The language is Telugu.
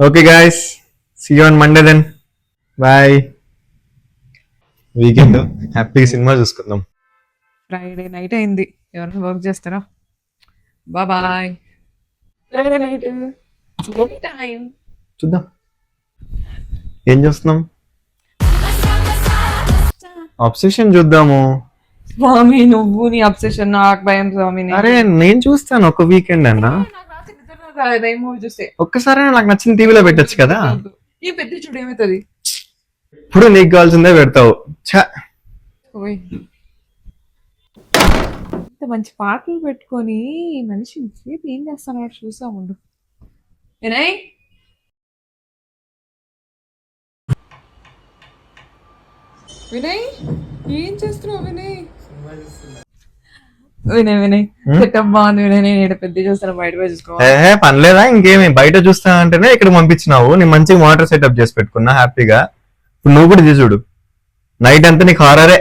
Okay guys, see you on Monday then. Bye. Weekend హ్యాపీగా సినిమా చూసుకుందాం. ఫ్రైడే నైట్ అయింది, ఎవరైనా వర్క్ చేస్తారా? బాయ్. ఫ్రైడే నైట్ టైం చూద్దాం ఏం చూస్తున్నాం. అబ్సెషన్ చూద్దాము. స్వామి, నువ్వు నీ అబ్సెషన్, నాకు భయం స్వామి. అరే నేను చూస్తాను ఒక వీకెండ్ అన్నా. మూవీ చూస్తే ఒక్కసారి నాకు నచ్చిన టీవీలో పెట్టొచ్చు కదా. ఈ పెద్ద చూడు ఏమవుతుంది. ఇప్పుడు నీకు కావాల్సిందే పెడతావు. ఇంత మంచి పాటలు పెట్టుకొని మనిషి ఏం చేస్తాను చూసా ఉండు. వినయ్, వినయ్, ఏం చేస్తున్నావు? వినయ్ వినయ్ వినయ్ సెటప్ బాగుంది. వినయ్, నేను పెద్ద చూస్తాను, బయట పోయి చూసుకోవాలి. పనిలేదా ఇంకేమి? బయట చూస్తా అంటేనే ఇక్కడ పంపించినావు. నేను మంచిగా మోటార్ సెటప్ చేసి పెట్టుకున్నా హ్యాపీగా. ఇప్పుడు నువ్వు కూడా ఇది చూడు, నైట్ అంతా నీకు హారరే.